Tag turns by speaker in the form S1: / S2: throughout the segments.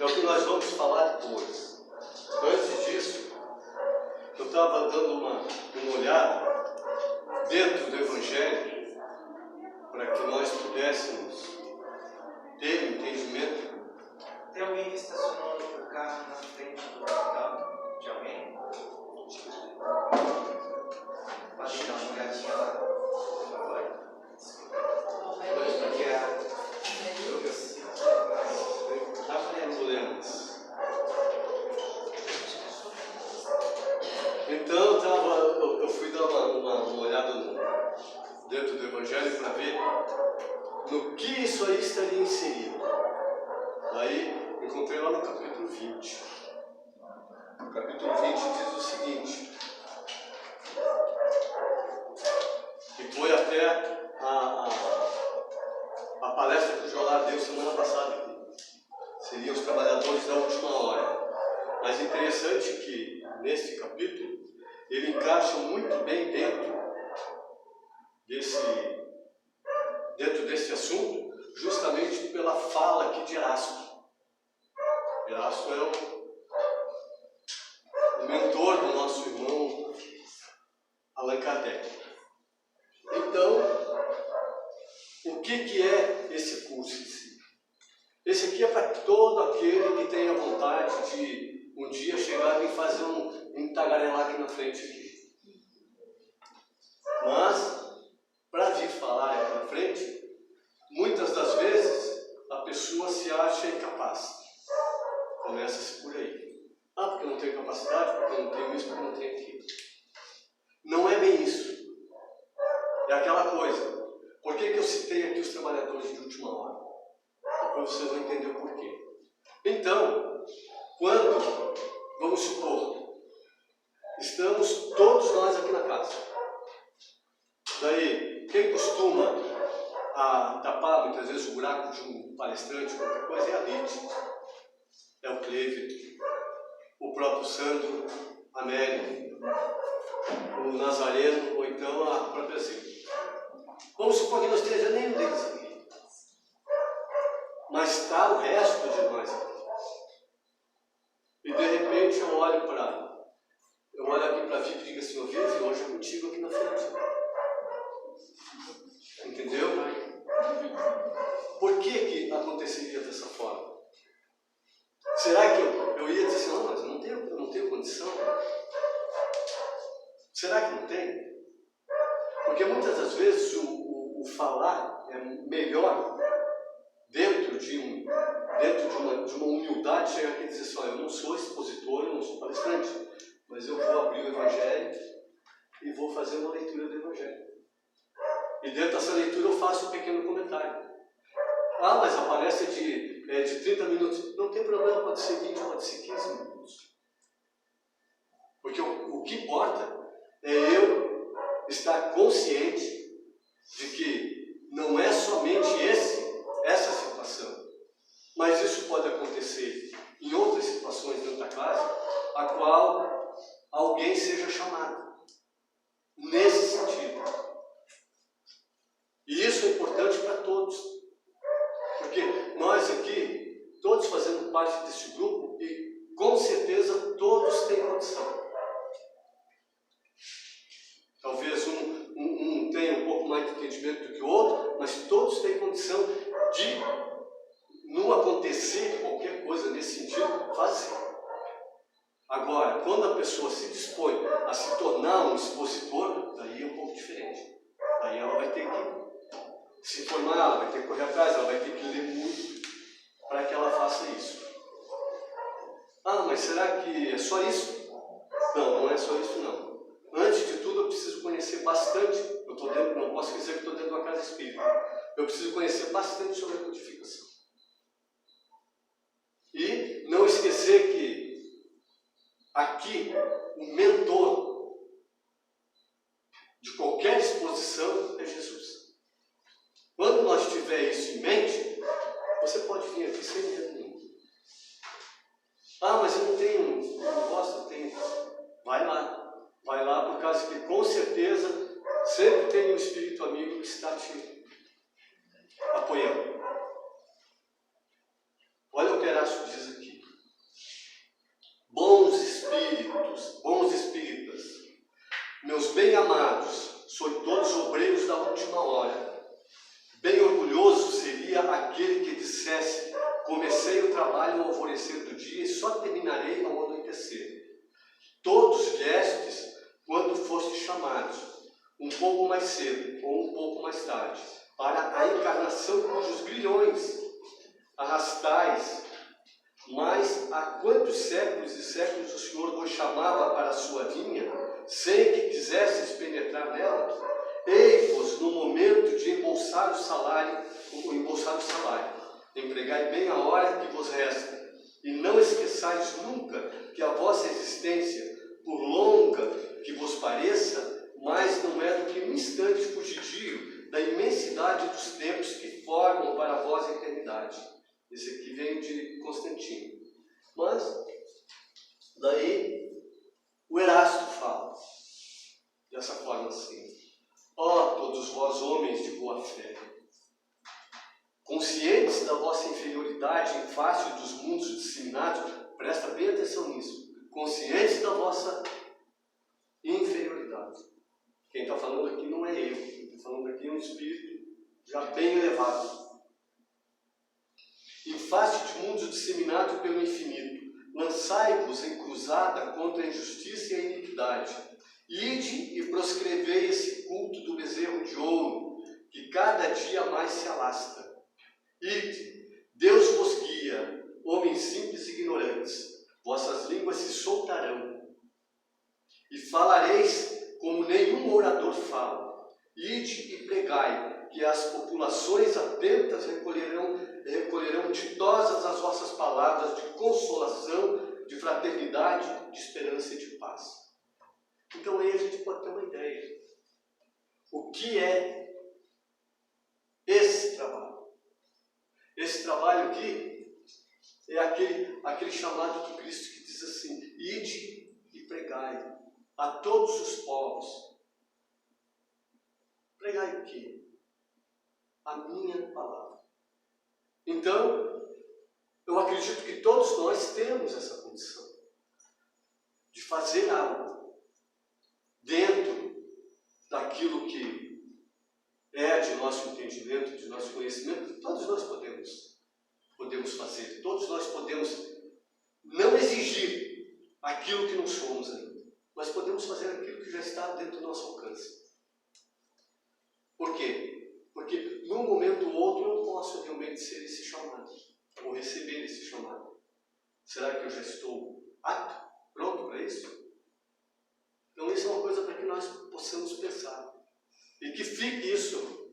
S1: é o que nós vamos falar depois. Antes disso, eu estava dando uma olhada dentro do Evangelho para que nós pudéssemos ter entendimento.
S2: Tem alguém que estacionou o carro na frente do hospital? De alguém? Pode dar uma olhadinha lá, por favor?
S1: Então eu fui dar uma olhada dentro do Evangelho para ver no que isso aí estaria inserido. Daí encontrei lá no capítulo 20. O capítulo 20 diz o seguinte, e foi até a palestra que o Jolar deu semana passada aqui. Seriam os trabalhadores da última hora. Mas interessante que nesse capítulo ele encaixa muito bem dentro desse assunto, justamente pela fala aqui de Erasto. Erasto é o mentor do nosso irmão Allan Kardec. Então, o que é esse curso em si? Esse aqui é para todo aquele que tenha vontade de um dia chegar e fazer um tagarelar aqui na frente aqui. Mas, para vir falar aqui na frente, muitas das vezes a pessoa se acha incapaz. Começa-se por aí. Ah, porque eu não tenho capacidade, porque eu não tenho isso, porque eu não tenho aquilo. Não é bem isso. É aquela coisa. Por que eu citei aqui os trabalhadores de última hora? Depois vocês vão entender o porquê. Então, quando, vamos supor, estamos todos nós aqui na casa. Daí, quem costuma tapar muitas vezes o buraco de um palestrante, qualquer coisa, é a Lite, é o Clever, o próprio Sandro, a Mary, o Nazareno, ou então a própria Zilda. Vamos supor que não esteja nenhum deles aqui. Mas está o resto de nós aqui. E de repente eu olho aqui para a Vivi e digo assim, Vivi, hoje é contigo aqui na frente. Entendeu? Por que aconteceria dessa forma? Será que eu ia dizer assim, não, mas eu não tenho condição? Será que não tem? Porque muitas das vezes o falar é melhor dentro de uma humildade, chegar aqui e dizer assim, eu não sou expositor, eu não sou palestrante, mas eu vou abrir o Evangelho e vou fazer uma leitura do Evangelho. E dentro dessa leitura eu faço um pequeno comentário. Ah, mas a palestra de 30 minutos. Não tem problema, pode ser 20, pode ser 15 minutos. Porque o que importa é eu estar consciente de que não é somente essa situação, mas isso pode acontecer em outras situações dentro da classe, a qual alguém seja chamado. Nesse sentido. E isso é importante para todos. Porque nós aqui, todos fazemos parte desse grupo e com certeza todos têm condição. Talvez um tenha um pouco mais de entendimento do que o outro, mas todos têm condição de, não acontecer qualquer coisa nesse sentido, fazer. Agora, quando a pessoa se dispõe a se tornar um expositor, daí é um pouco diferente. Daí ela vai ter que se formar, ela vai ter que correr atrás, ela vai ter que ler muito para que ela faça isso. Ah, mas será que é só isso? Não, não é só isso não. Antes de tudo eu preciso conhecer bastante, não posso dizer que estou dentro de uma casa espírita, eu preciso conhecer bastante sobre a codificação. E não esquecer que aqui o mentor de qualquer exposição é Jesus. Quando nós tiver isso em mente, você pode vir aqui sem medo nenhum. Ah, mas eu não gosto, eu tenho. Vai lá por causa que com certeza sempre tem um espírito amigo que está te apoiando. Olha o que Erasto diz aqui. dissesse: comecei o trabalho ao alvorecer do dia e só terminarei ao anoitecer. Todos viestes quando fostes chamados, um pouco mais cedo ou um pouco mais tarde, para a encarnação cujos grilhões arrastais. Mas há quantos séculos e séculos o Senhor vos chamava para a sua vinha, sem que quisesses penetrar nela? Ei-vos no momento de embolsar o salário, empregai bem a hora que vos resta, e não esqueçais nunca que a vossa existência, por longa que vos pareça, mas não é do que um instante fugidio da imensidade dos tempos que formam para vós a eternidade. Esse aqui vem de Constantino. Mas, daí, o Erasto fala dessa forma assim: ó, todos vós homens de boa fé, conscientes da vossa inferioridade em face dos mundos disseminados, presta bem atenção nisso, conscientes da vossa inferioridade. Quem está falando aqui não é eu, quem está falando aqui é um espírito já bem elevado. Em face de mundos disseminados pelo infinito, lançai-vos em cruzada contra a injustiça e a iniquidade. Ide e proscrevei esse culto do bezerro de ouro, que cada dia mais se alasta. Ide, Deus vos guia, homens simples e ignorantes, vossas línguas se soltarão, e falareis como nenhum orador fala. Ide e pregai, que as populações atentas recolherão ditosas as vossas palavras de consolação, de fraternidade, de esperança e de paz. Então aí a gente pode ter uma ideia. O que é esse trabalho? Esse trabalho aqui é aquele chamado de Cristo que diz assim: ide e pregai a todos os povos. Pregai o quê? A minha palavra. Então, eu acredito que todos nós temos essa condição de fazer algo dentro daquilo que é de nosso entendimento, de nosso conhecimento. Todos nós podemos fazer, todos nós podemos não exigir aquilo que não somos ainda, mas podemos fazer aquilo que já está dentro do nosso alcance. Por quê? Porque num momento ou outro eu posso realmente ser esse chamado, ou receber esse chamado. Será que eu já estou apto, pronto para isso? Então isso é uma coisa para que nós possamos pensar. E que fique isso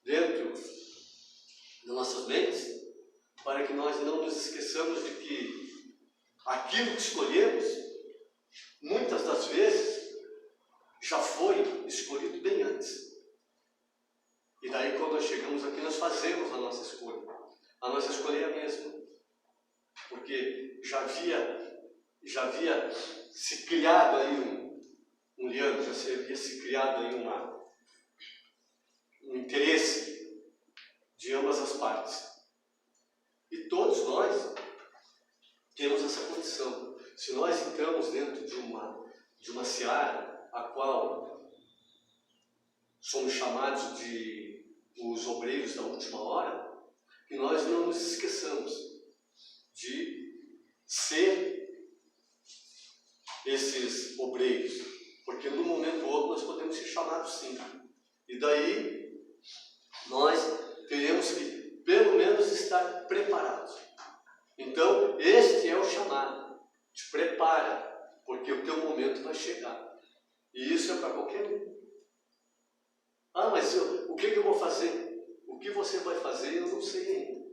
S1: dentro das nossas mentes, para que nós não nos esqueçamos de que aquilo que escolhemos, muitas das vezes, já foi escolhido bem antes. E daí, quando nós chegamos aqui, nós fazemos a nossa escolha. A nossa escolha é a mesma. Porque já havia se criado aí um liame, já havia se criado aí um interesse de ambas as partes. E todos nós temos essa condição. Se nós entramos dentro de uma seara, a qual somos chamados de os obreiros da última hora, que nós não nos esqueçamos de ser esses obreiros, porque num momento ou outro nós podemos ser chamados sim. E daí nós teremos que pelo menos estar preparados. Então este é o chamado, te prepara, porque o teu momento vai chegar. E isso é para qualquer um. Ah, mas o que eu vou fazer? O que você vai fazer eu não sei ainda.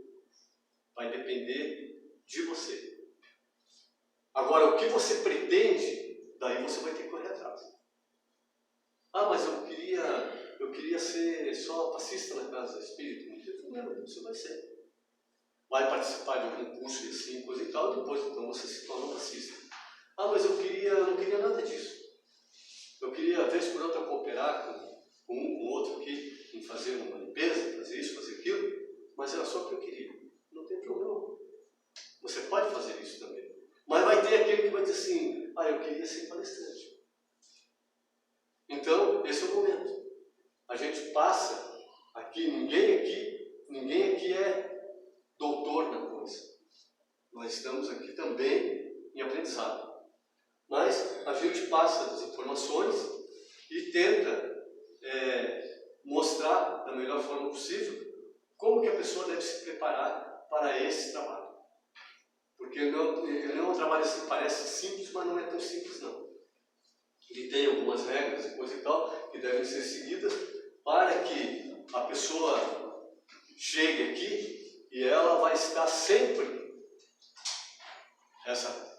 S1: Vai depender de você. Agora, o que você pretende, daí você vai ter que correr atrás. Ah, mas eu queria ser só passista na casa espírita. Não tem problema, você vai ser. Vai participar de algum curso e assim, coisa e tal, depois então você se torna um passista. Ah, mas eu não queria nada disso. Eu queria, vez por outra, cooperar com um, com outro aqui, em fazer uma limpeza, fazer isso, fazer aquilo, mas era só o que eu queria. Não tem problema. Você pode fazer isso também. Mas vai ter aquele que vai dizer assim: ah, eu queria ser palestrante. Então, esse é o momento. A gente passa aqui, ninguém aqui é doutor Nós estamos aqui também em aprendizado. Mas a gente passa as informações e tenta mostrar da melhor forma possível como que a pessoa deve se preparar para esse trabalho. Porque ele não é um trabalho assim que parece simples, mas não é tão simples não. Ele tem algumas regras e coisa e tal que devem ser seguidas para que a pessoa chegue aqui e ela vai estar sempre,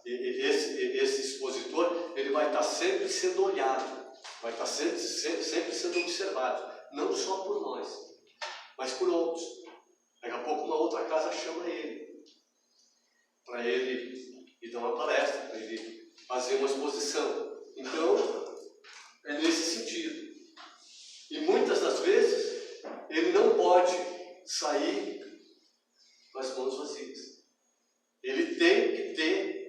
S1: esse expositor, ele vai estar sempre sendo olhado, vai estar sempre sendo observado, não só por nós, mas por outros. Daqui a pouco uma outra casa chama ele, para ele ir dar uma palestra, para ele fazer uma exposição. Então, é nesse sentido. E muitas das vezes, ele não pode sair com as mãos vazias. Ele tem que ter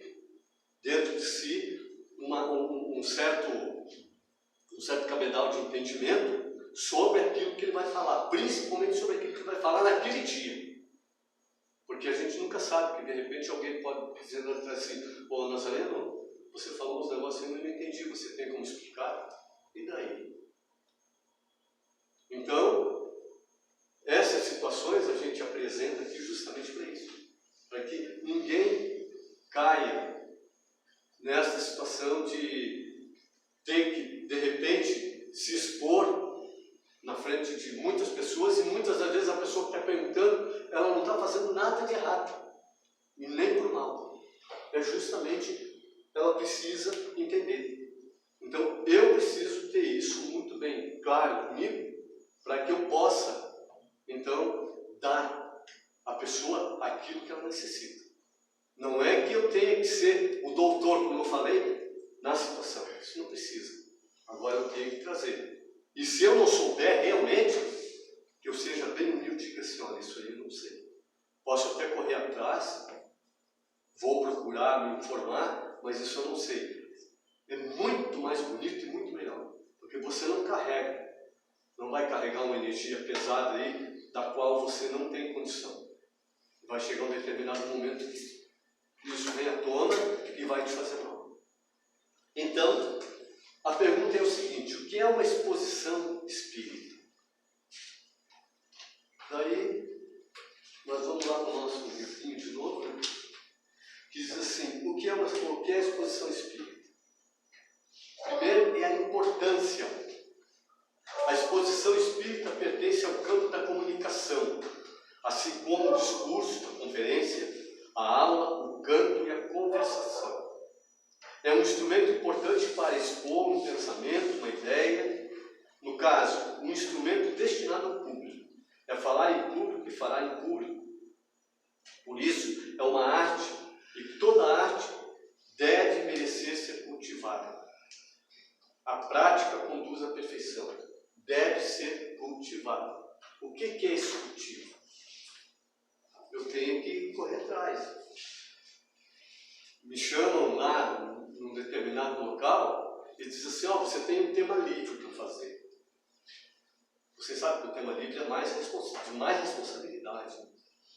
S1: dentro de si um certo cabedal de entendimento sobre aquilo que ele vai falar, principalmente sobre aquilo que ele vai falar naquele dia. Porque a gente nunca sabe, que de repente alguém pode dizer assim: ô Nazareno, você falou uns negócios que eu não entendi, você tem como explicar? E daí? Então, essas situações a gente apresenta aqui justamente para isso, para que ninguém caia nessa situação de ter que, de repente, se expor na frente de muitas pessoas, e muitas das vezes a pessoa que está perguntando, ela não está fazendo nada de errado, e nem por mal. É justamente, ela precisa entender. Então, eu preciso ter isso muito bem claro comigo, para que eu possa, então, dar à pessoa aquilo que ela necessita. Não é que eu tenha que ser o doutor, como eu falei, na situação. Isso não precisa. Agora eu tenho que trazer. E se eu não souber realmente, que eu seja bem humilde e diga assim: olha, isso aí eu não sei. Posso até correr atrás, vou procurar me informar, mas isso eu não sei. É muito mais bonito e muito melhor. Porque você não carrega. Não vai carregar uma energia pesada aí, da qual você não tem condição. Vai chegar um determinado momento que isso vem à tona e vai te fazer mal. Então, a pergunta é o seguinte: o que é uma exposição espírita? Daí, nós vamos lá no nosso livrinho de novo, né? Que diz assim: o que é a exposição espírita? Primeiro é a importância. A exposição espírita pertence ao campo da comunicação, assim como o discurso, a conferência, a aula, o canto e a conversação. É um instrumento importante para expor um pensamento, uma ideia. No caso, um instrumento destinado ao público. É falar em público e falar em público. Por isso, é uma arte, e toda arte deve merecer ser cultivada. A prática conduz à perfeição. Deve ser cultivada. O que é esse cultivo? Eu tenho que correr atrás. Me chamam lá num determinado local e dizem assim: ó, você tem um tema livre para fazer. Você sabe que o tema livre é de mais responsabilidade.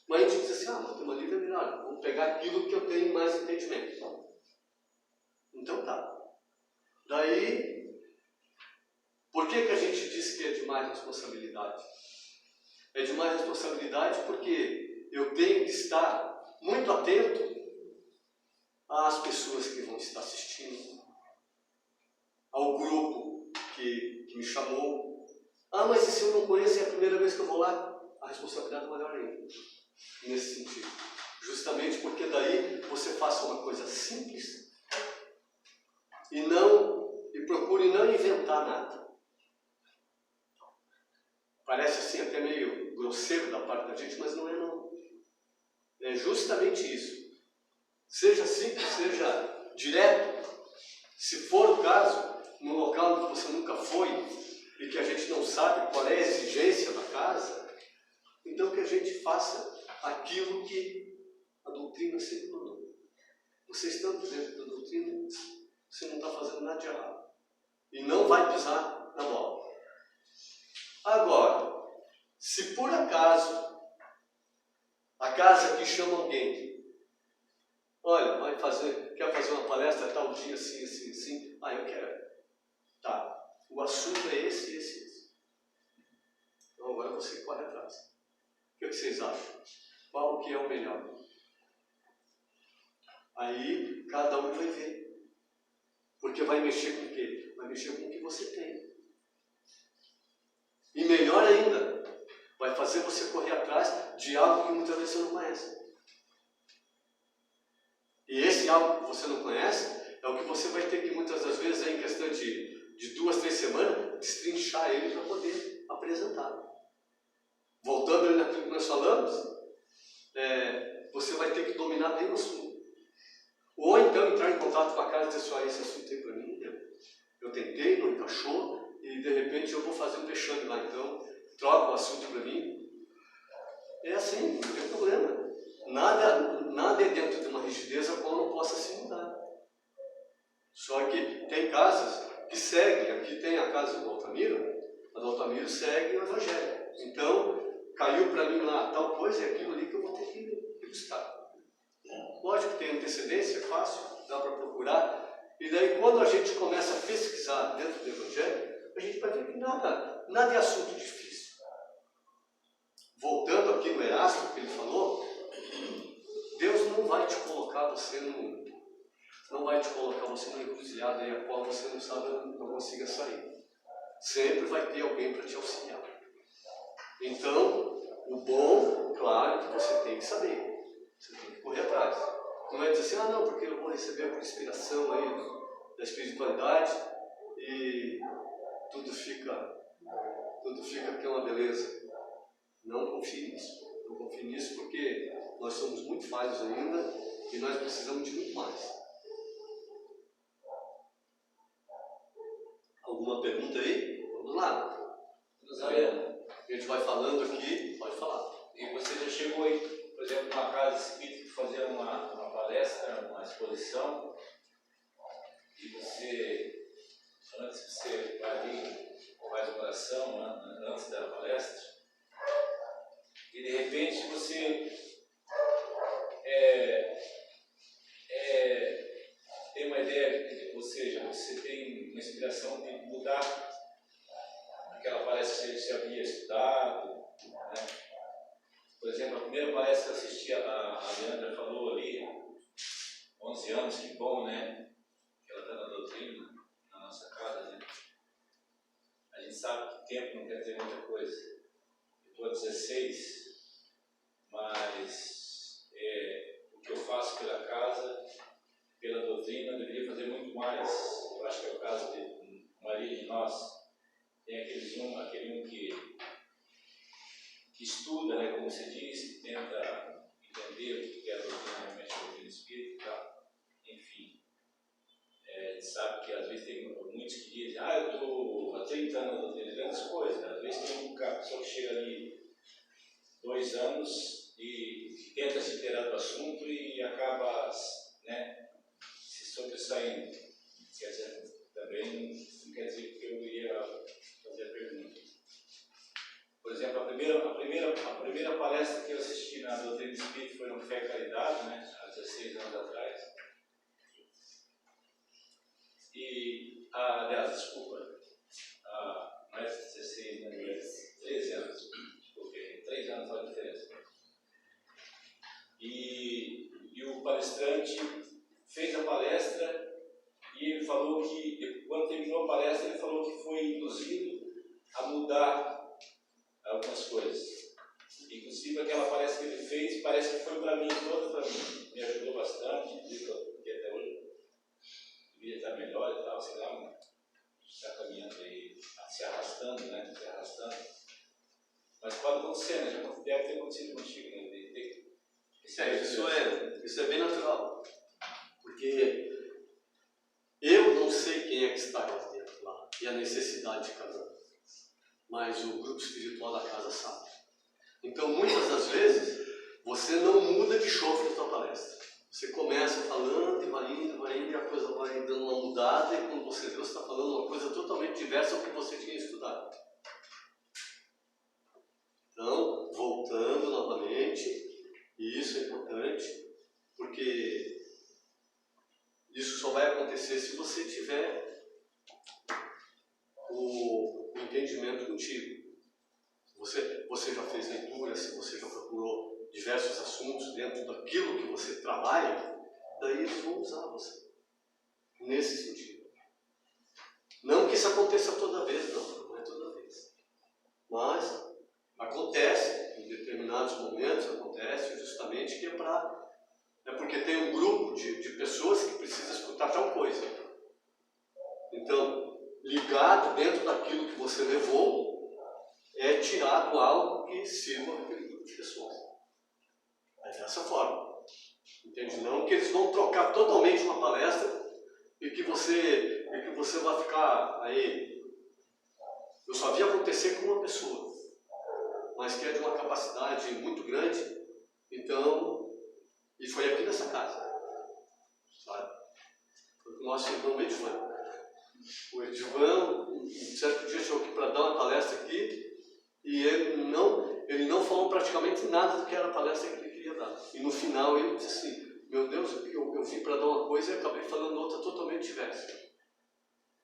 S1: Mas a gente diz assim: ah, o tema livre é melhor, vamos pegar aquilo que eu tenho mais entendimento. Então tá. Daí, por que a gente diz que é de mais responsabilidade? É de mais responsabilidade porque eu tenho que estar muito atento às pessoas que vão estar assistindo, ao grupo que me chamou. Ah, mas e se eu não conheço, é a primeira vez que eu vou lá? A responsabilidade é maior ainda, nesse sentido. Justamente porque daí você faça uma coisa simples e procure não inventar nada. Parece assim até meio grosseiro da parte da gente, mas não é não. É justamente isso. Seja simples, seja direto. Se for o caso, num local onde você nunca foi e que a gente não sabe qual é a exigência da casa, então que a gente faça aquilo que a doutrina sempre mandou. Você estando dentro da doutrina, você não está fazendo nada de errado. E não vai pisar na bola. Agora, se por acaso a casa aqui chama alguém Olha, quer fazer uma palestra tal dia, assim, assim, assim? Ah, eu quero. Tá. O assunto é esse, esse, esse. Então agora você corre atrás. O que vocês acham? Qual que é o melhor? Aí cada um vai ver. Porque vai mexer com o quê? Vai mexer com o que você tem. E melhor ainda, vai fazer você correr atrás de algo que muitas vezes você não conhece. E esse algo que você não conhece é o que você vai ter que muitas das vezes, em questão de 2, 3 semanas, destrinchar ele para poder apresentar. Voltando ali naquilo que nós falamos, você vai ter que dominar bem o assunto. Ou então entrar em contato com a casa e dizer assim, esse assunto tem para mim, eu tentei, não encaixou, e de repente eu vou fazer um vexame lá, então troca o assunto para mim. É assim, não tem problema. Nada é dentro de uma rigidez a qual não possa se mudar. Só que tem casas que seguem, aqui tem a casa do Altamiro, a do Altamiro segue o Evangelho. Então, caiu para mim lá tal coisa, é aquilo ali que eu vou ter que buscar. Lógico que tem antecedência, é fácil, dá para procurar. E daí, quando a gente começa a pesquisar dentro do Evangelho, a gente vai ver que nada é assunto difícil. Voltando aqui no Erasto, que ele falou, Deus não vai te colocar você numa encruzilhada a qual você não sabe, não consiga sair. Sempre vai ter alguém para te auxiliar. Então, o bom, claro, que você tem que saber. Você tem que correr atrás. Não é dizer assim, não, porque eu vou receber por inspiração aí da espiritualidade e tudo fica que é uma beleza. Não confie nisso. Não confie nisso porque nós somos muito falhos ainda e nós precisamos de muito mais. Alguma pergunta aí? Vamos lá.
S3: A
S1: gente vai falando aqui, pode falar.
S3: E você já chegou aí, por exemplo, numa casa espírita que fazia uma palestra, uma exposição, e você, antes você vai ali, faz uma oração antes da palestra, e de repente você tem uma ideia, ou seja, você tem uma inspiração de mudar aquela palestra que você havia estudado, né? Por exemplo, a primeira palestra que eu assisti, a Leandra falou ali, 11 anos, que bom, né? Que ela está na doutrina, na nossa casa, né? A gente sabe que tempo não quer dizer muita coisa. Eu estou a 16, mas o que eu faço pela casa, pela doutrina, eu deveria fazer muito mais. Eu acho que é o caso de Maria de nós. Tem aquele um que estuda, né, como você disse, que tenta entender o que é a doutrina, realmente a doutrina espírita e tal. Enfim, a gente sabe que às vezes tem muitos que dizem, eu estou há 30 anos na doutrina, grandes coisas. Às vezes tem uma pessoa que chega ali 2 anos e tenta se inteirar do assunto e acaba, né, se sobressaindo. Quer dizer, também não quer dizer que eu iria fazer a pergunta. Por exemplo, a primeira palestra que eu assisti na doutrina espírita foi no Fé e Caridade, né, há 16 anos atrás. E, aliás, desculpa, mais de 16, né, 13 anos, desculpe, 3 anos só de diferença. E o palestrante fez a palestra e ele falou que, quando terminou a palestra, ele falou que foi induzido a mudar algumas coisas. Inclusive, aquela palestra que ele fez, parece que foi para mim, toda para mim. Me ajudou bastante, porque até hoje devia estar melhor e tal, sei lá, está caminhando aí, se arrastando, né? Se arrastando. Mas pode acontecer, né? Já deve ter acontecido contigo, né?
S1: Isso é bem natural. Porque eu não sei quem é que está lá dentro lá e a necessidade de cada um. Mas o grupo espiritual da casa sabe. Então, muitas das vezes, você não muda de chofre na sua palestra. Você começa falando e vai indo, e a coisa vai dando uma mudada, e quando você vê, você está falando uma coisa totalmente diversa do que você tinha estudado. Então, voltando novamente, e isso é importante, porque acontecer se você tiver o entendimento contigo. Você já fez leitura, se você já procurou diversos assuntos dentro daquilo que você trabalha, daí eles vão usar você. Nesse sentido. Não que isso aconteça toda vez, não é toda vez. Mas acontece, em determinados momentos acontece justamente que é porque tem um grupo de pessoas que precisa escutar tal coisa. Então, ligado dentro daquilo que você levou, é tirado algo que sirva para aquele grupo de pessoas. É dessa forma. Entende? Não que eles vão trocar totalmente uma palestra e que você vai ficar aí. Eu só vi acontecer com uma pessoa, mas que é de uma capacidade muito grande. Então, e foi aqui nessa casa, sabe? Foi com o nosso irmão Edvan. O Edvan, um certo dia, chegou aqui para dar uma palestra aqui, e ele não falou praticamente nada do que era a palestra que ele queria dar. E no final ele disse assim: meu Deus, eu vim para dar uma coisa e acabei falando outra totalmente diversa.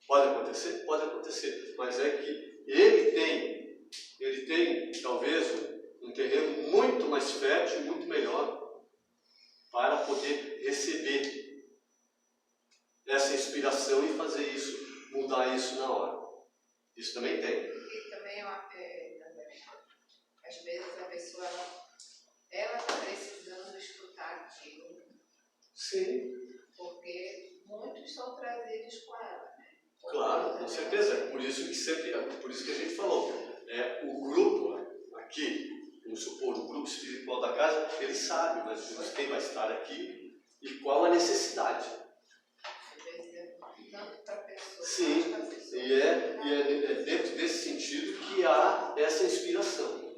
S1: Pode acontecer? Pode acontecer. Mas é que ele tem talvez um terreno muito mais fértil, muito melhor, para poder receber essa inspiração e fazer isso, mudar isso na hora. Isso também tem.
S4: E também, às vezes a pessoa, ela está precisando escutar aquilo.
S1: Sim.
S4: Porque muitos são trazidos com ela, né?
S1: Claro, com certeza. Por isso que a gente falou. O grupo aqui, vamos supor, o grupo espiritual da casa, ele sabe mais ou menos quem vai estar aqui e qual a necessidade.
S4: Às vezes é tanto para a pessoa.
S1: Sim, e é dentro desse sentido que há essa inspiração.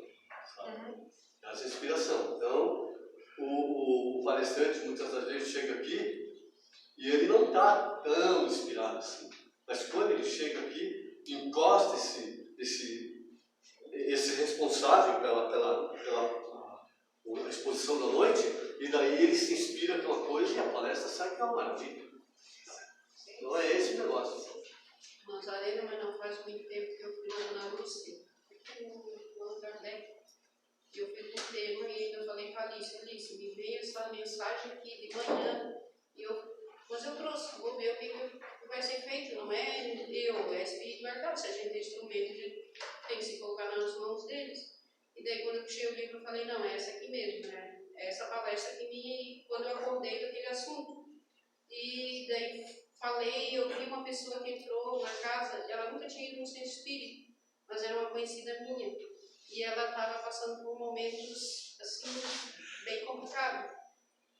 S1: Sabe? Essa inspiração. Então, o palestrante muitas das vezes chega aqui e ele não está tão inspirado assim. Mas quando ele chega aqui, encosta esse responsável pela exposição da noite, e daí ele se inspira com uma coisa e a palestra sai que é uma maravilha. Então é esse o negócio.
S5: Nazarena, mas não faz muito tempo que eu fui na Ana Lúcia, no lugar dela. E eu fui com o tema e ainda falei para a Alice, me veio essa mensagem aqui de manhã, mas eu trouxe, vou ver o que vai ser feito, não é é espiritualidade, se a gente é instrumento, a gente tem que se colocar nas mãos deles. E daí quando eu puxei o livro, eu falei, não, é essa aqui mesmo, né? É essa palestra que quando eu acordei daquele assunto. E daí falei, eu vi uma pessoa que entrou na casa, ela nunca tinha ido no centro espírita, mas era uma conhecida minha. E ela estava passando por momentos, assim, bem complicados.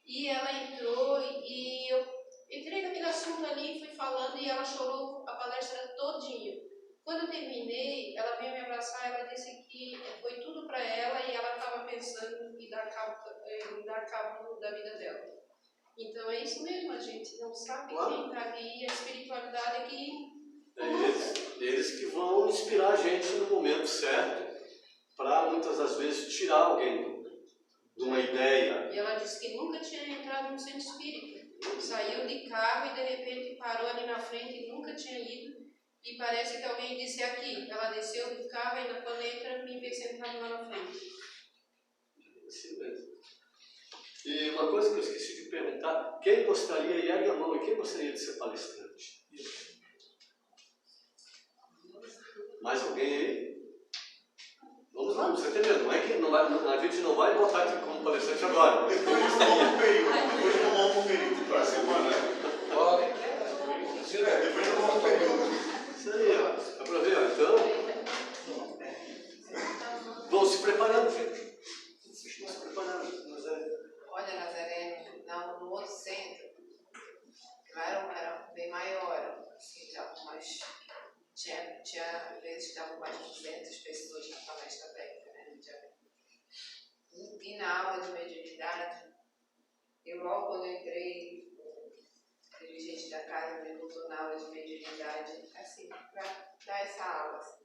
S5: E ela entrou e eu entrei naquele assunto ali, fui falando e ela chorou a palestra todinha. Quando eu terminei, ela veio me abraçar, ela disse que foi tudo para ela e ela estava pensando em dar cabo da vida dela. Então é isso mesmo, a gente não sabe quem está ali, a espiritualidade é que...
S1: Eles que vão inspirar a gente no momento certo, para muitas das vezes tirar alguém de uma ideia.
S5: E ela disse que nunca tinha entrado no centro espírita. Saiu de carro e de repente parou ali na frente e nunca tinha ido. E parece que alguém disse aqui. Ela desceu do carro e ainda quando entra me vê sentado lá na frente.
S1: Assim mesmo. E uma coisa que eu esqueci de perguntar, quem gostaria, e ergue a mão, e quem gostaria de ser palestrante? Mais alguém aí? Vamos lá, você tem medo, não é que a gente não vai botar aqui como palestrante agora.
S6: Depois de tomar um período para a semana. Depois de tomar um período.
S1: Isso aí, ó. Dá para ver, ó. Então, vão se preparando, gente. Vão se preparando.
S4: Olha, Nazaré, no outro centro, era bem maior, assim, já, mas tinha às vezes estavam mais de 200 pessoas na palestra aberta, né? E na aula de mediunidade, eu logo quando eu entrei, o dirigente da casa me botou na aula de mediunidade, assim, para dar essa aula. Assim.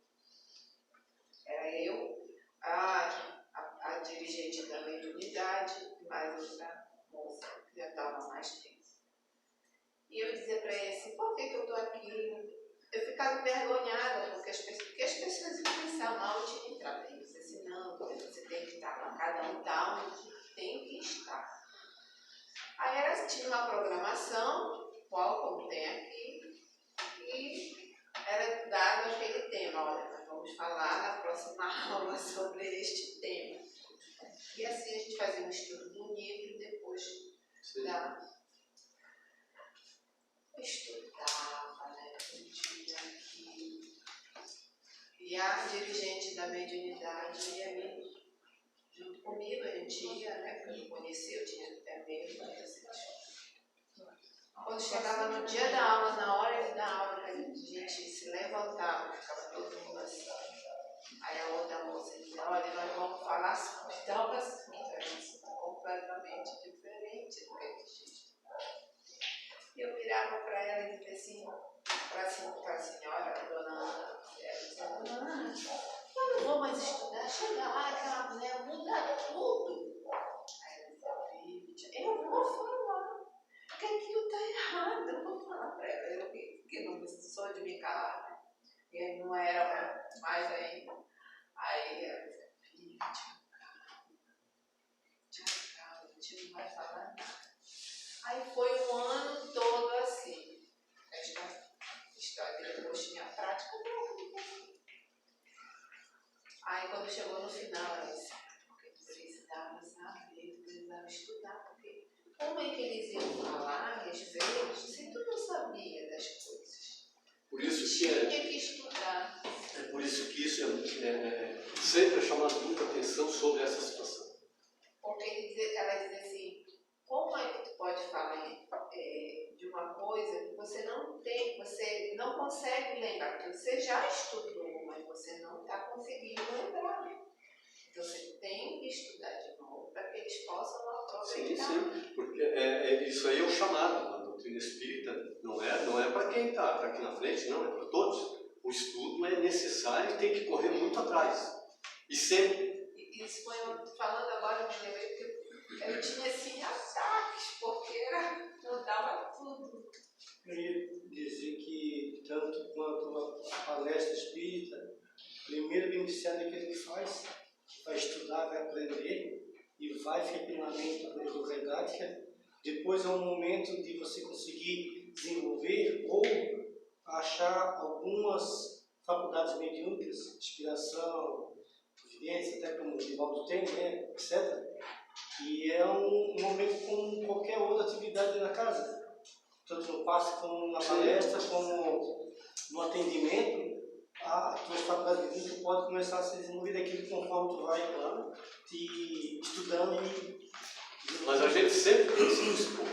S4: Era eu, a dirigente da mediunidade, mais outra moça, que já estava mais tempo. E eu dizia para ele assim, por que eu estou aqui? Eu ficava envergonhada, porque as pessoas iam pensar mal de mim também. Eu disse assim, não, você tem que estar lá, cada um está onde tem que estar. Aí tinha uma programação, como tem aqui, e era dado aquele tema, olha, nós vamos falar na próxima aula sobre este tema. E assim a gente fazia um estudo do livro e depois estudava, né? E a dirigente da mediunidade ia vir junto comigo, a gente ia, né? Porque eu não conhecia, eu tinha até medo, quando chegava no dia da aula, na hora de dar aula, que a gente se levantava, ficava todo mundo assim. Aí a outra moça dizia, olha, nós vamos falar sobre tal assunto, a gente está completamente diferente do que a gente. E eu virava para ela e dizia assim, para a senhora, a dona Ana, ela dizia, dona Ana, eu não vou mais estudar, chega lá, aquela mulher muda tudo. Aí ela dizia, eu vou falar, porque aquilo está errado, eu vou falar para ela, eu que não sou de me calar, né? E não era mais ainda. Aí ela dizia, filho, tchau, a gente não vai falar nada. Aí foi um ano todo assim, esta história, depois tinha a prática, aí quando chegou no final, ela disse, porque tu precisava saber, tu precisava estudar, porque como é que eles iam falar a respeito se tu não sabia das coisas?
S1: Por isso
S4: tinha que estudar.
S1: É por isso que isso sempre é chamado muita atenção sobre essa situação.
S4: Porque ela diz assim, como é que tu pode falar de uma coisa que você não consegue lembrar, porque você já estudou, mas você não está conseguindo lembrar. Então você tem que estudar de novo para que eles possam aproveitar.
S1: Sim, porque isso aí é o chamado da doutrina espírita, não é para quem está aqui na frente, não, é para todos. O estudo é necessário e tem que correr muito atrás. E sempre.
S4: Isso foi falando agora, eu me lembrei que eu tinha assim ataques, porque mudava tudo.
S7: Eu ia dizer que, tanto quanto a palestra espírita, primeiro o beneficiário que ele faz, vai estudar, vai aprender e vai ficar plenamente para poder colocar em prática. Depois é um momento de você conseguir desenvolver ou achar algumas faculdades mediúnicas, inspiração, evidência, até como o Divaldo tem, né, etc. E é um momento como qualquer outra atividade na casa. Tanto no passe como na palestra, como no atendimento, as tuas faculdades mediúnicas podem começar a se desenvolver daquilo conforme tu vai te estudando e...
S1: Mas a gente sempre tem que se dispor.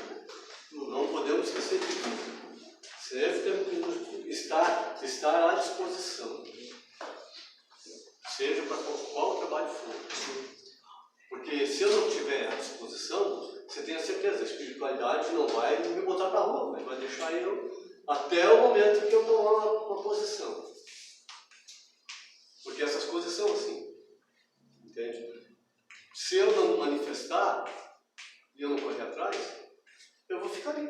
S1: Não podemos esquecer disso. Sempre temos que estar à disposição. Seja para qual trabalho for. Porque se eu não estiver à disposição, você tem a certeza, a espiritualidade não vai me botar para a rua, mas vai deixar eu até o momento que eu tomar uma posição. Porque essas coisas são assim. Entende? Se eu não manifestar e eu não correr atrás, eu vou ficar ali.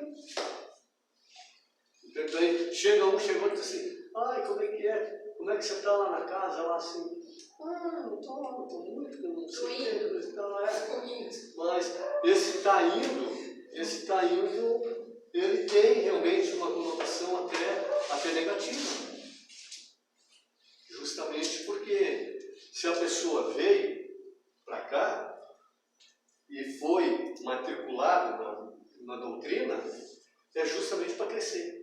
S1: Então aí chegou e diz assim, ai, como é que é? Como é que você está lá na casa, lá assim? Não estou muito, não sei. Mas esse está indo, ele tem realmente uma conotação até negativa. Justamente porque se a pessoa veio para cá e foi matriculado na doutrina, é justamente para crescer.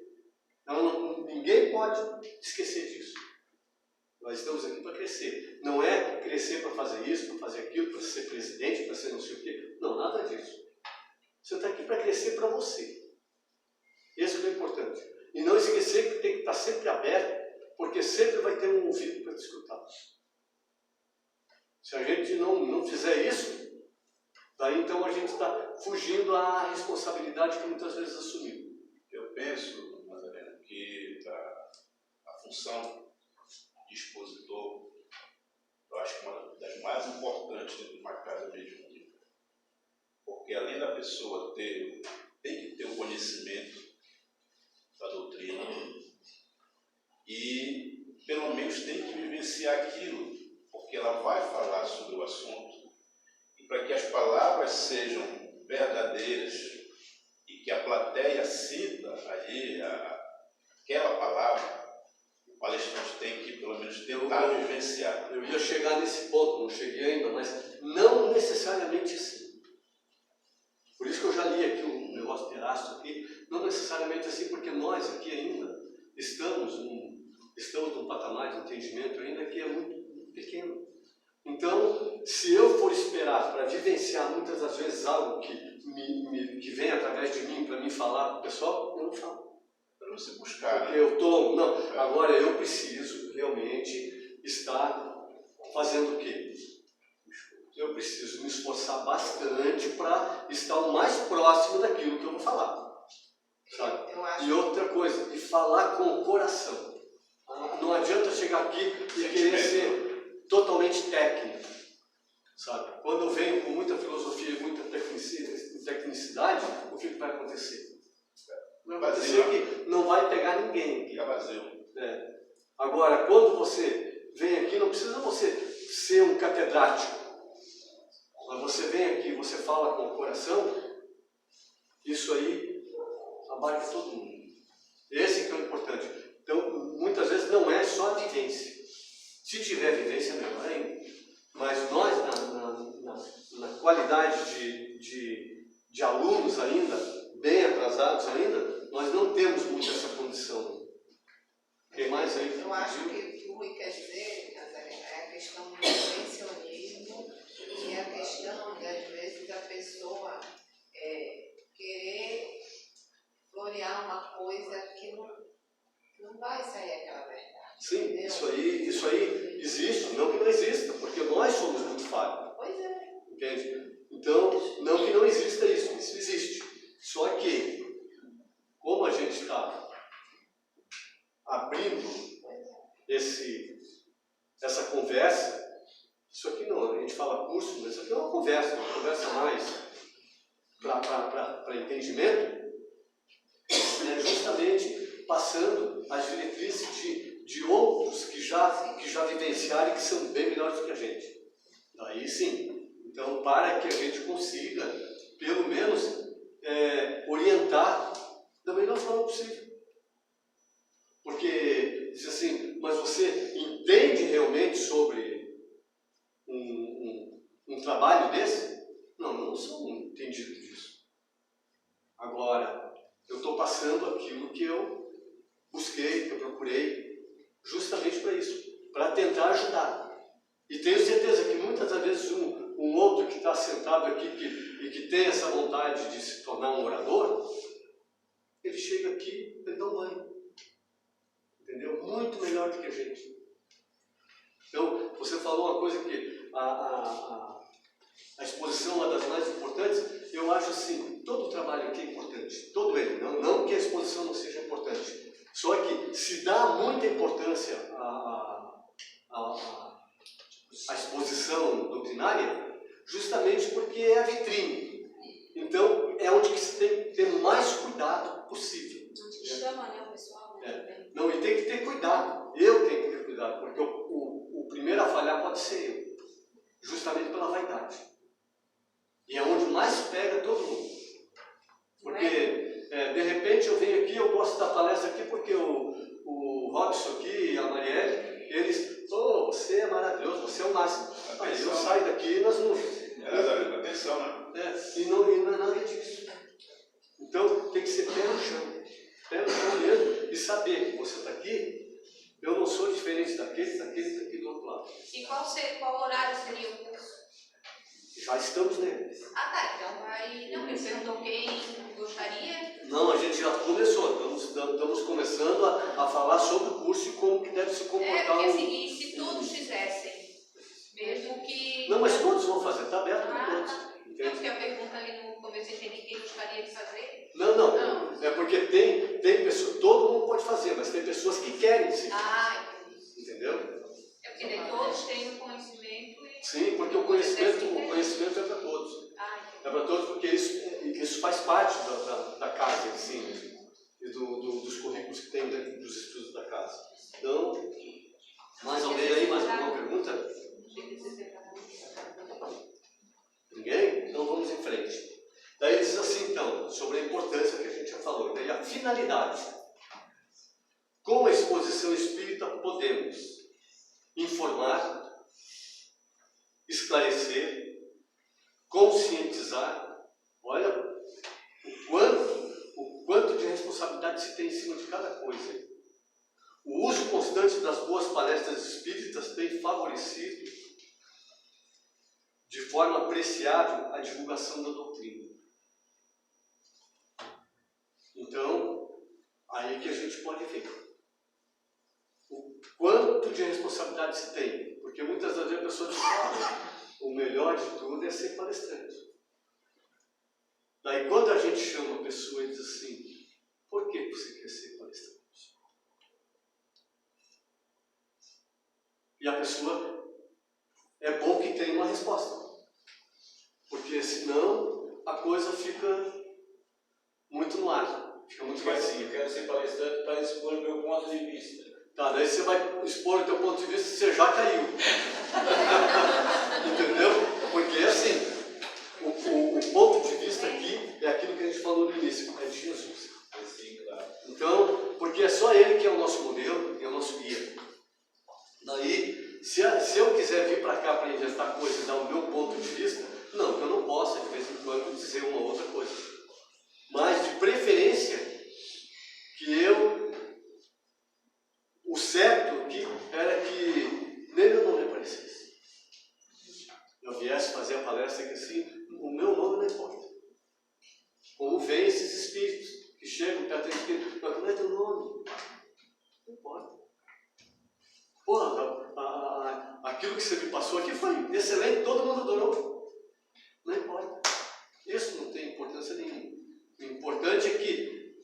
S1: Então, ninguém pode esquecer disso. Nós estamos aqui para crescer. Não é crescer para fazer isso, para fazer aquilo, para ser presidente, para ser não sei o quê. Não, nada disso. Você está aqui para crescer para você. Isso é o importante. E não esquecer que tem que estar sempre aberto, porque sempre vai ter um ouvido para te escutar. Se a gente não fizer isso, daí então a gente está fugindo à responsabilidade que muitas vezes assumiu.
S6: Eu penso, Madalena, que a função de expositor, eu acho que é uma das mais importantes dentro de uma casa mediúnica. Porque além da pessoa tem que ter o conhecimento realmente tem que vivenciar aquilo, porque ela vai falar sobre o assunto. E para que as palavras sejam verdadeiras e que a plateia sinta ali aquela palavra, o palestrante tem que, pelo menos, tentar vivenciar.
S1: Eu ia chegar nesse ponto, não cheguei ainda, mas não necessariamente assim. Por isso que eu já li aqui um negócio de Erasto aqui, não necessariamente assim, porque nós aqui ainda estamos num patamar de entendimento ainda que é muito, muito pequeno. Então, se eu for esperar para vivenciar muitas das vezes algo que vem através de mim, para mim falar para o pessoal, eu não falo.
S6: Para você buscar.
S1: Porque eu estou... Não, agora eu preciso realmente estar fazendo o quê? Eu preciso me esforçar bastante para estar o mais próximo daquilo que eu vou falar. Sabe? E outra coisa, e falar com o coração. Não adianta chegar aqui e querer ser totalmente técnico. Sabe? Quando eu venho com muita filosofia e muita tecnicidade, o que vai acontecer? Vai acontecer que não vai pegar ninguém aqui.
S6: Fica vazio.
S1: Agora, quando você vem aqui, não precisa você ser um catedrático. Mas você vem aqui, você fala com o coração, isso aí abarca todo mundo. Esse que é o importante. Então, muitas vezes não é só a vivência. Se tiver vivência, melhor ainda. Mas nós, na qualidade de alunos ainda, bem atrasados ainda, nós não temos muito essa condição. Tem mais aí?
S4: Eu acho que o que o Rui quer dizer, Nazaré, é a questão do convencionalismo e a questão de, às vezes, a pessoa querer florear uma coisa que não vai sair aquela verdade.
S1: Sim,
S4: entendeu?
S1: isso aí existe, não que não exista, porque nós somos muito falhos.
S4: Pois é.
S1: Entende? Então, não que não exista isso existe. Só que, como a gente está abrindo essa conversa, isso aqui não, a gente fala curso, mas isso aqui é uma conversa mais para entendimento, justamente passando as diretrizes de outros que já vivenciaram e que são bem melhores do que a gente. Daí sim. Então, para que a gente consiga, pelo menos, orientar da melhor forma possível. Porque, diz assim, mas você entende realmente sobre um trabalho desse? Não, eu não sou um entendido disso. Agora, eu estou passando aquilo que eu busquei, que eu procurei, justamente para isso, para tentar ajudar. E tenho certeza que muitas das vezes um outro que está sentado aqui e que tem essa vontade de se tornar um orador, ele chega aqui e dá um banho. Entendeu? Muito melhor do que a gente. Então, você falou uma coisa que a exposição é uma das mais importantes. Eu acho assim, todo o trabalho aqui é importante. Todo ele. Não que a exposição não seja importante. Só que se dá muita importância à exposição doutrinária, justamente porque é a vitrine. Então, é onde que se tem que ter mais cuidado possível.
S5: Onde chama, né, o pessoal, né?
S1: Não, e tem que ter cuidado. Eu tenho que ter cuidado, porque o primeiro a falhar pode ser eu. Justamente pela vaidade. E é onde mais pega todo mundo. Porque, de repente, eu venho aqui, eu gosto da palestra aqui, porque o Robson aqui e a Marielle, eles, você é maravilhoso, você é o máximo. Aí eu saio daqui nas nuvens.
S6: Atenção, né?
S1: E não é nada disso. Então, tem que ser pé no chão. Pé no chão mesmo. E saber que você está aqui, eu não sou diferente daquele do outro lado.
S5: E qual horário seria o curso?
S1: Já estamos nele.
S5: Ah, tá. Então vai. Não, ele perguntou quem gostaria.
S1: Não, a gente já começou. Estamos começando a falar sobre o curso e como que deve se comportar.
S5: Porque assim, e se todos fizessem? Mesmo que.
S1: Não, mas todos vão fazer, está aberto para todos.
S5: Não, porque a pergunta ali no começo, entendi quem gostaria de fazer.
S1: Não. É porque tem pessoas, todo mundo pode fazer, mas tem pessoas que querem sim.
S5: Entendi.
S1: Entendeu?
S5: É porque nem todos têm o conhecimento e.
S1: Sim, porque o conhecimento é para todos. É para todos porque isso faz parte da casa em si, e dos currículos que tem dentro dos estudos da casa. Então, Mais alguém aí? Mais alguma pergunta? Ninguém? Então vamos em frente. Daí diz assim, então, sobre a importância que a gente já falou. Daí a finalidade. Com a exposição espírita podemos informar, esclarecer, conscientizar. Olha o quanto de responsabilidade se tem em cima de cada coisa. O uso constante das boas palestras espíritas tem favorecido de forma apreciável a divulgação da doutrina. Então, aí que a gente pode ver o quanto de responsabilidade se tem. Porque muitas das vezes a pessoa diz, o melhor de tudo é ser palestrante. Daí quando a gente chama a pessoa e diz assim, por que você quer ser palestrante? E a pessoa, é bom que tenha uma resposta. Porque senão a coisa fica muito no ar, fica muito vazia.
S3: Eu quero ser palestrante para expor o meu ponto de vista.
S1: Tá, daí você vai expor o teu ponto de vista e você já caiu. Entendeu? Porque assim, o ponto de vista aqui é aquilo que a gente falou no início, é de Jesus.
S3: Sim, claro.
S1: Então, porque é só Ele que é o nosso modelo e é o nosso guia. Daí, se eu quiser vir para cá para inventar coisa e dar o meu ponto de vista, não, que eu não possa de vez em quando dizer uma outra coisa. Mas de preferência que o certo aqui era que nem meu nome aparecesse. Eu viesse fazer a palestra aqui assim, o meu nome não importa. Como vem esses espíritos que chegam perto do espírito, mas como é teu nome? Não importa. Pô, aquilo que você me passou aqui foi excelente, todo mundo adorou. Não importa. Isso não tem importância nenhuma. O importante é que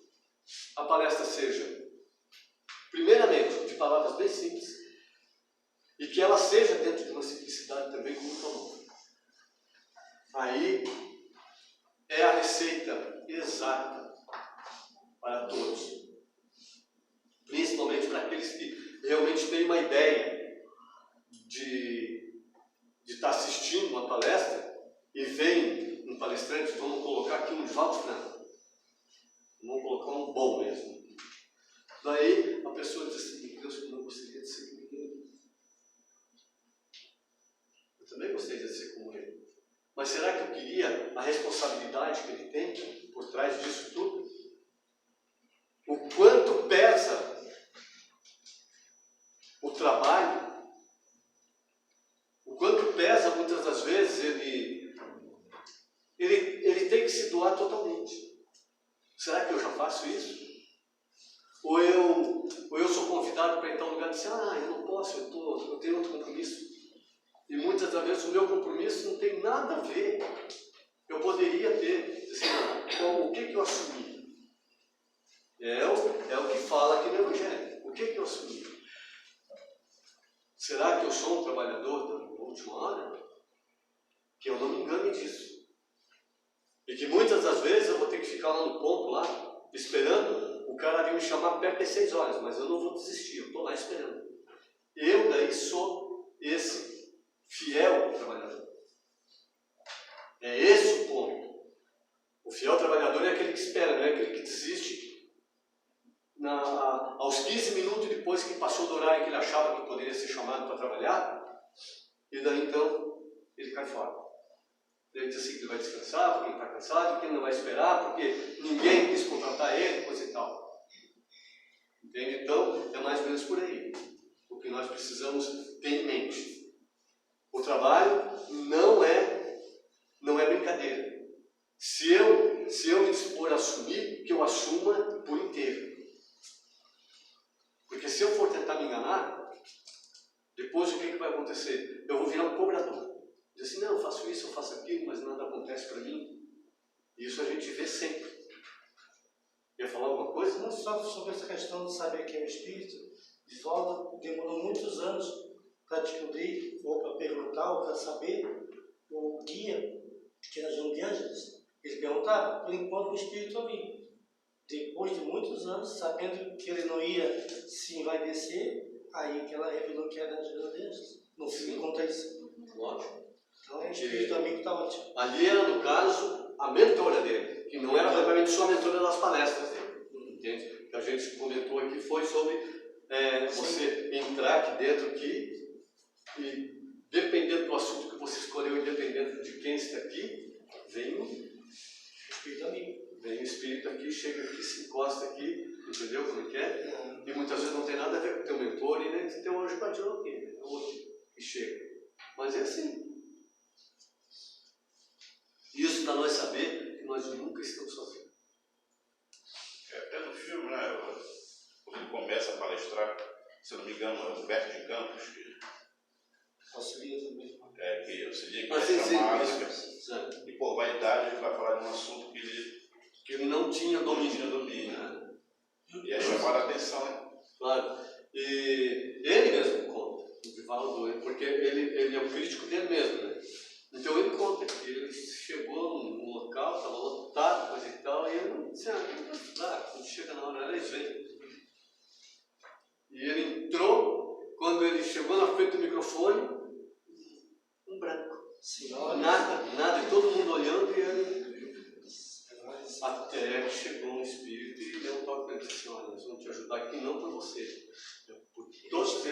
S1: a palestra seja, primeiramente, de palavras bem simples, e que ela seja dentro de uma simplicidade também com muito amor. Aí é a receita exata para todos. Principalmente para aqueles que realmente têm uma ideia de estar assistindo uma palestra e vem um palestrante, vamos colocar aqui um Divaldo Franco. Vamos colocar um bom mesmo. Daí a pessoa diz assim, Deus, como eu gostaria de ser como ele. Eu também gostaria de ser como ele. Mas será que eu queria a responsabilidade que ele tem por trás disso tudo? O quanto pesa o trabalho? O quanto pesa, muitas das vezes, ele tem que se doar totalmente. Será que eu já faço isso? Ou eu sou convidado para ir a um lugar e dizer, eu não posso, eu tenho outro compromisso. E muitas das vezes o meu compromisso não tem nada a ver. Eu poderia ter, assim, o que eu assumi? É o que fala aqui no Evangelho. O que eu assumi? Será que eu sou um trabalhador da última hora? Que eu não me engane disso. E que muitas das vezes eu vou ter que ficar lá no ponto, lá, esperando o cara vir me chamar perto das 6 horas, mas eu não vou desistir, eu estou lá esperando. Eu daí sou esse fiel trabalhador. É esse o ponto. O fiel trabalhador é aquele que espera, não é aquele que desiste aos 15 minutos depois que passou do horário que ele achava que poderia ser chamado para trabalhar, e daí então ele cai fora. Ele diz assim que ele vai descansar, porque ele está cansado, que ele não vai esperar, porque ninguém quis contratar ele, coisa e tal. Entende? Então, é mais ou menos por aí. O que nós precisamos ter em mente. O trabalho não é brincadeira. Se eu me dispor a assumir, que eu assuma por inteiro. Porque se eu for tentar me enganar, depois o que vai acontecer? Eu vou virar um cobrador. Diz assim, não, eu faço isso, eu faço aquilo, mas nada acontece para mim. Isso a gente vê sempre. Quer falar alguma coisa?
S7: Não, só sobre essa questão de saber quem é o Espírito, Divaldo demorou muitos anos para descobrir, ou para perguntar, ou para saber, o guia, que era João de Ângeles. Ele perguntava, por enquanto o Espírito ali. Depois de muitos anos, sabendo que ele não ia se envaidecer, aí que ela revelou que era Angela Deus. No filme conta isso.
S1: Lógico.
S7: Então é o espírito amigo está ótimo.
S1: Ali era, no caso, a mentora dele, que não era propriamente só a mentora das palestras dele. Entende? O que a gente comentou aqui foi sobre você entrar aqui dentro aqui e, dependendo do assunto que você escolheu e dependendo de quem está aqui, vem um
S7: Espírito amigo.
S1: Vem o espírito aqui, chega aqui, se encosta aqui, entendeu como é que é? E muitas vezes não tem nada a ver com o teu mentor e nem com o teu anjo guardião aqui, né? É o outro que chega. Mas é assim. Isso para nós saber que nós nunca estamos sozinhos.
S6: Até no filme, né? Quando ele começa a palestrar, se eu não me engano, é o Humberto de Campos, que
S7: Auxilia também.
S6: que auxilia, que
S1: Mas
S6: é chamado,
S1: sim.
S6: e por vaidade ele vai falar de um assunto que ele
S1: não tinha
S6: não
S1: domínio.
S6: tinha domínio, né? E é chamar a atenção, né?
S1: Claro. E ele mesmo conta, o Divaldo, porque ele é o crítico dele mesmo, né? Então ele conta que ele chegou num local, estava lotado, coisa e tal, e ele não disse, quando chega na hora, eles vêm. E ele entrou, quando ele chegou na frente do microfone, um branco.
S7: Senhora.
S1: Nada, e todo mundo olhando e ele. Até que chegou um espírito e deu um toque para ele e disse, olha, nós vamos te ajudar aqui não por você, por todas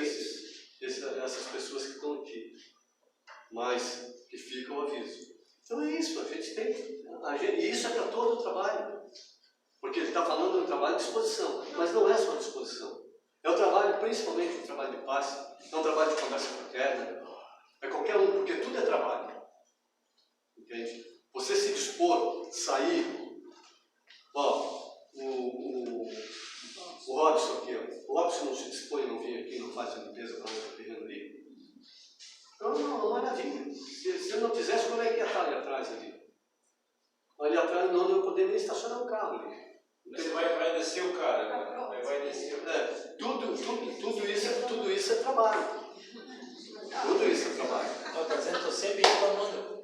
S1: essas pessoas que estão aqui, mas que fica o aviso. Então é isso, a gente tem, e isso é para todo o trabalho, porque ele está falando do trabalho de disposição, mas não é só disposição, é o trabalho, principalmente o trabalho de passe, é um trabalho de conversa fraterna, é qualquer um, porque tudo é trabalho, entende? Você se dispor, sair, o Robson aqui, o Robson não se dispõe, não vem aqui, não faz a limpeza para nós terreno ali. Não, maravilha. Se ele não fizesse, como é que ia estar ali atrás ali? Ali atrás não ia poder nem estacionar o carro ali.
S3: Você vai descer o cara, vai descer o cara.
S1: Tudo isso é trabalho. Tudo isso é trabalho.
S2: Está dizendo, estou sempre reclamando.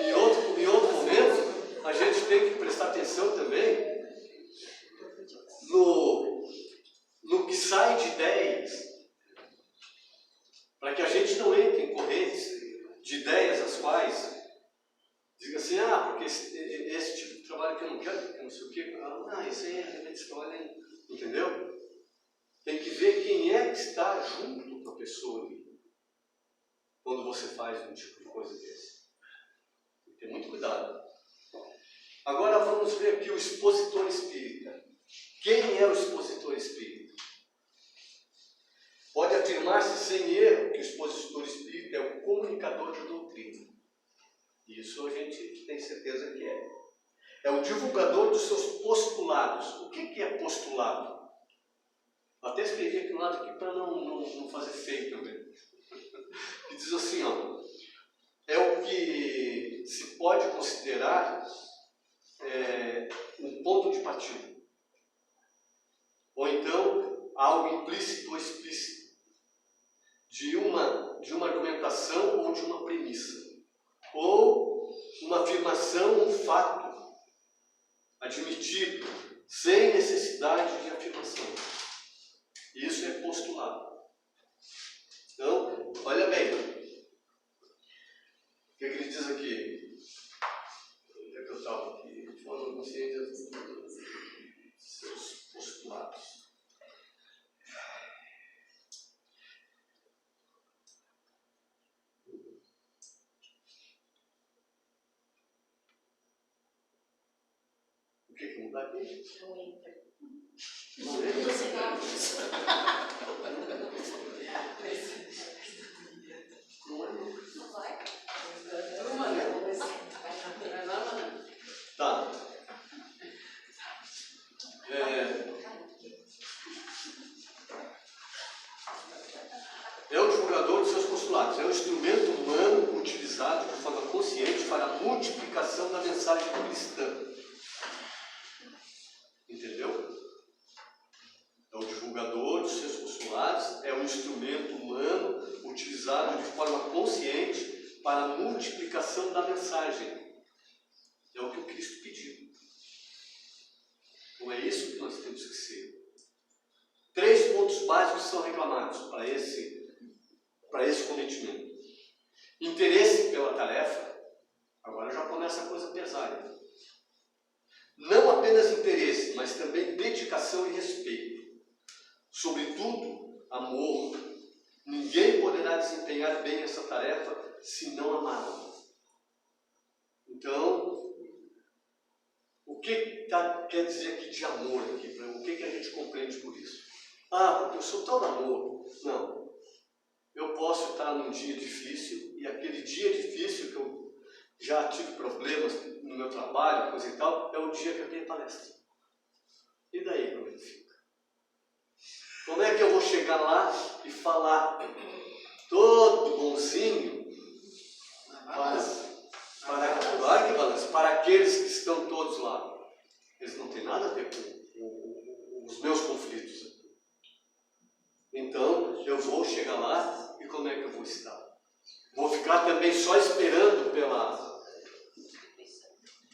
S1: Em outro momento, a gente tem que prestar atenção também no que sai de ideias, para que a gente não entre em correntes de ideias as quais diga assim, porque esse tipo de trabalho que eu não quero, porque não sei o quê, isso aí é esse trabalho aí, entendeu? Tem que ver quem é que está junto com a pessoa ali, quando você faz um tipo de coisa desse. Tem que ter muito cuidado. Agora vamos ver aqui o expositor espírita. Quem é o expositor espírita? Pode afirmar-se sem erro que o expositor espírita é o comunicador da doutrina. Isso a gente tem certeza que é. É o divulgador dos seus postulados. O que é postulado? Até escrevi aqui no lado aqui para não fazer feio também. Que diz assim, é o que se pode considerar um ponto de partida. Ou então, algo implícito ou explícito. De uma argumentação ou de uma premissa. Ou uma afirmação, um fato admitido, sem necessidade de afirmação. Isso é postulado. Então, olha bem. O que ele diz aqui? Onde é que eu estava aqui? De forma consciente dos seus postulados. O que muda aqui? Não Tá. É o divulgador dos seus postulados, é o instrumento humano utilizado de forma consciente para a multiplicação da mensagem cristã. Entendeu? É o divulgador dos seus postulados, é um instrumento humano utilizado de forma consciente para a multiplicação da mensagem. É o que o Cristo pediu. Então é isso que nós temos que ser. 3 pontos pontos básicos que são reclamados para esse cometimento. Interesse pela tarefa, agora já começa a coisa pesada. Não apenas interesse, mas também dedicação e respeito. Sobretudo, amor. Ninguém poderá desempenhar bem essa tarefa se não amá-la. Então, o que quer dizer aqui de amor? Aqui? O que a gente compreende por isso? Ah, porque eu sou tão amor. Não. Eu posso estar num dia difícil, e aquele dia difícil que eu já tive problemas no meu trabalho, coisa e tal, é o dia que eu tenho palestra. E daí como é que fica? Como é que eu vou chegar lá e falar todo bonzinho para aqueles que estão todos lá? Eles não têm nada a ver com os meus conflitos aqui. Então, eu vou chegar lá e como é que eu vou estar? Vou ficar também só esperando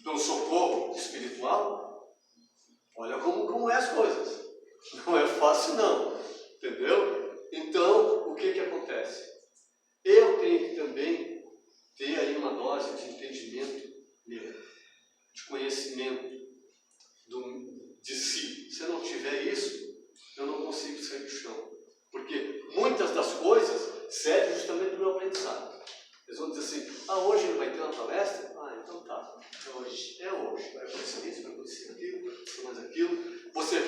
S1: pelo socorro espiritual? Olha como é as coisas. Não é fácil não, entendeu? Então, o que acontece? Eu tenho que também ter aí uma dose de entendimento meu, de conhecimento de si. Se eu não tiver isso, eu não consigo sair do chão. Porque muitas das coisas servem justamente do meu aprendizado. Eles vão dizer assim, hoje não vai ter uma palestra? Então tá, é hoje. Vai acontecer isso, vai acontecer aquilo, vai acontecer mais aquilo. Você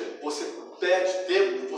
S1: perde tempo